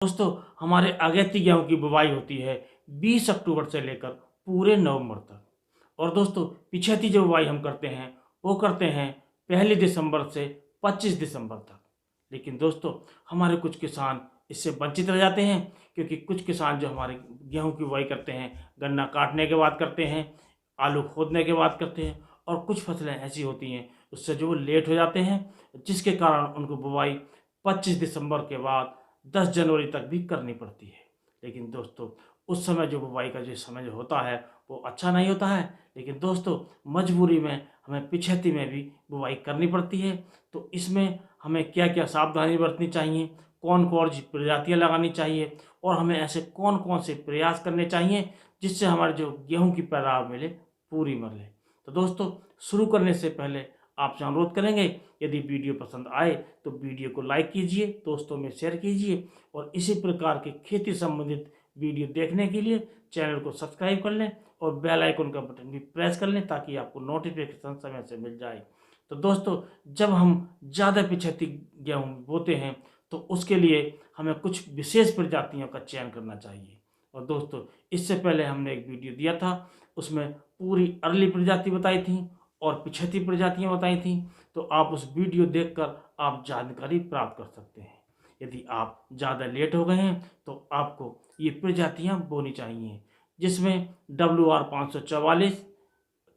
दोस्तों, हमारे अगेती गेहूँ की बुवाई होती है 20 अक्टूबर से लेकर पूरे नवंबर तक। और दोस्तों, पिछैती जो बुवाई हम करते हैं वो करते हैं 1 दिसंबर से 25 दिसंबर तक। लेकिन दोस्तों, हमारे कुछ किसान इससे वंचित रह जाते हैं, क्योंकि कुछ किसान जो हमारे गेहूँ की बुवाई करते हैं गन्ना काटने के बाद करते हैं, आलू खोदने के बाद करते हैं, और कुछ फसलें ऐसी होती हैं उससे जो वो लेट हो जाते हैं, जिसके कारण उनको बुवाई 25 दिसंबर के बाद 10 जनवरी तक भी करनी पड़ती है। लेकिन दोस्तों, उस समय जो बुवाई का जो समय जो होता है वो अच्छा नहीं होता है। लेकिन दोस्तों, मजबूरी में हमें पिछैती में भी बुवाई करनी पड़ती है। तो इसमें हमें क्या क्या सावधानी बरतनी चाहिए, कौन कौन सी प्रजातियाँ लगानी चाहिए, और हमें ऐसे कौन कौन से प्रयास करने चाहिए जिससे हमारे जो गेहूँ की पैदावार मिले पूरी मिले। तो दोस्तों, शुरू करने से पहले आपसे अनुरोध करेंगे, यदि वीडियो पसंद आए तो वीडियो को लाइक कीजिए, दोस्तों में शेयर कीजिए, और इसी प्रकार के खेती संबंधित वीडियो देखने के लिए चैनल को सब्सक्राइब कर लें और बेल आइकन का बटन भी प्रेस कर लें, ताकि आपको नोटिफिकेशन समय से मिल जाए। तो दोस्तों, जब हम ज़्यादा पिछैती गेहूँ बोते हैं तो उसके लिए हमें कुछ विशेष प्रजातियों का चयन करना चाहिए। और दोस्तों, इससे पहले हमने एक वीडियो दिया था, उसमें पूरी अर्ली प्रजाति बताई थी और पिछैती प्रजातियाँ बताई थी। तो आप उस वीडियो देखकर आप जानकारी प्राप्त कर सकते हैं। यदि आप ज़्यादा लेट हो गए हैं तो आपको ये प्रजातियाँ बोनी चाहिए, जिसमें WR 544,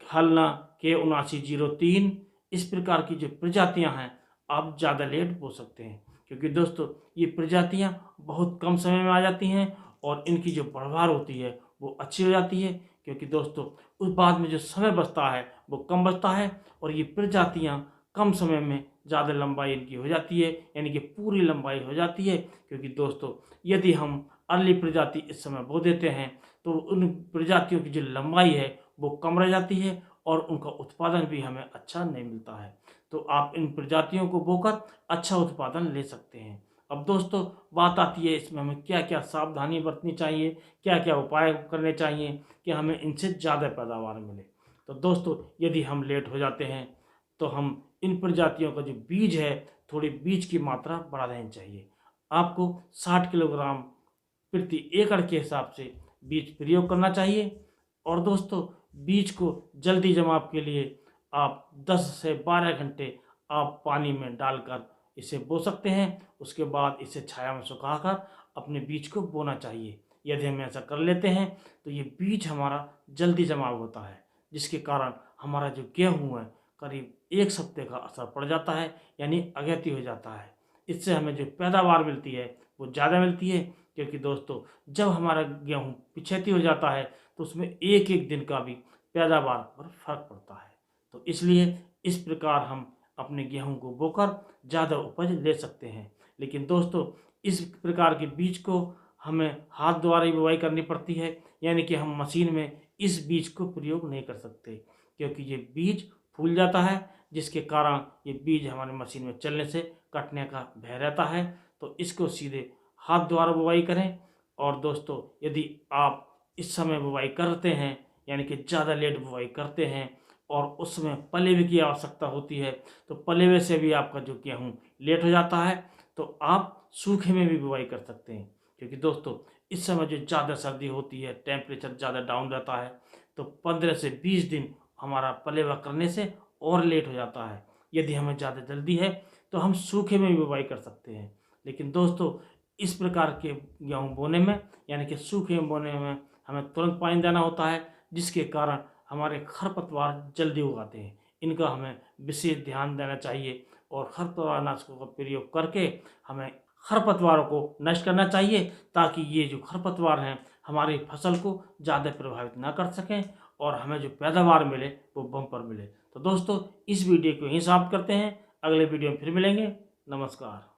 हलना K 7903, इस प्रकार की जो प्रजातियाँ हैं आप ज़्यादा लेट बो सकते हैं, क्योंकि दोस्तों ये प्रजातियाँ बहुत कम समय में आ जाती हैं और इनकी जो बढ़वार होती है वो अच्छी हो जाती है, क्योंकि दोस्तों उस बाद में जो समय बचता है वो कम बचता है, और ये प्रजातियाँ कम समय में ज़्यादा लंबाई इनकी हो जाती है, यानी कि पूरी लंबाई हो जाती है। क्योंकि दोस्तों, यदि हम अर्ली प्रजाति इस समय बो देते हैं तो उन प्रजातियों की जो लंबाई है वो कम रह जाती है और उनका उत्पादन भी हमें अच्छा नहीं मिलता है। तो आप इन प्रजातियों को बोकर अच्छा उत्पादन ले सकते हैं। अब दोस्तों, बात आती है इसमें हमें क्या क्या सावधानी बरतनी चाहिए, क्या क्या उपाय करने चाहिए कि हमें इनसे ज़्यादा पैदावार मिले। तो दोस्तों, यदि हम लेट हो जाते हैं तो हम इन प्रजातियों का जो बीज है, थोड़ी बीज की मात्रा बढ़ा देनी चाहिए। आपको 60 किलोग्राम प्रति एकड़ के हिसाब से बीज प्रयोग करना चाहिए। और दोस्तों, बीज को जल्दी जमाव के लिए आप 10 से 12 घंटे आप पानी में डालकर इसे बो सकते हैं। उसके बाद इसे छाया में सुखाकर अपने बीज को बोना चाहिए। यदि हम ऐसा कर लेते हैं तो ये बीज हमारा जल्दी जमाव होता है, जिसके कारण हमारा जो गेहूँ है करीब 1 हफ्ते का असर पड़ जाता है, यानी अगैती हो जाता है। इससे हमें जो पैदावार मिलती है वो ज़्यादा मिलती है, क्योंकि दोस्तों जब हमारा गेहूँ पिछैती हो जाता है तो उसमें एक एक दिन का भी पैदावार पर फर्क पड़ता है। तो इसलिए इस प्रकार हम अपने गेहूँ को बोकर ज़्यादा उपज ले सकते हैं। लेकिन दोस्तों, इस प्रकार के बीज को हमें हाथ द्वारा ही बुवाई करनी पड़ती है, यानी कि हम मशीन में इस बीज को प्रयोग नहीं कर सकते, क्योंकि ये बीज फूल जाता है, जिसके कारण ये बीज हमारे मशीन में चलने से कटने का भय रहता है। तो इसको सीधे हाथ द्वारा बुवाई करें। और दोस्तों, यदि आप इस समय बुवाई करते हैं, यानी कि ज़्यादा लेट बुवाई करते हैं और उसमें पलेवे की आवश्यकता होती है, तो पलेवे से भी आपका जो गेहूँ लेट हो जाता है, तो आप सूखे में भी बुवाई कर सकते हैं। क्योंकि दोस्तों, इस समय जो ज़्यादा सर्दी होती है, टेम्परेचर ज़्यादा डाउन रहता है, तो 15 से 20 दिन हमारा पलेवा करने से और लेट हो जाता है। यदि हमें ज़्यादा जल्दी है तो हम सूखे में भी बुवाई कर सकते हैं। लेकिन दोस्तों, इस प्रकार के गेहूँ बोने में, यानी कि सूखे में बोने में, हमें तुरंत पानी देना होता है, जिसके कारण हमारे खरपतवार जल्दी उगाते हैं। इनका हमें विशेष ध्यान देना चाहिए और खरपतवार नाशकों का प्रयोग करके हमें खरपतवारों को नष्ट करना चाहिए, ताकि ये जो खरपतवार हैं हमारी फसल को ज़्यादा प्रभावित ना कर सकें और हमें जो पैदावार मिले वो बम्पर मिले। तो दोस्तों, इस वीडियो को यहीं समाप्त करते हैं। अगले वीडियो में फिर मिलेंगे। नमस्कार।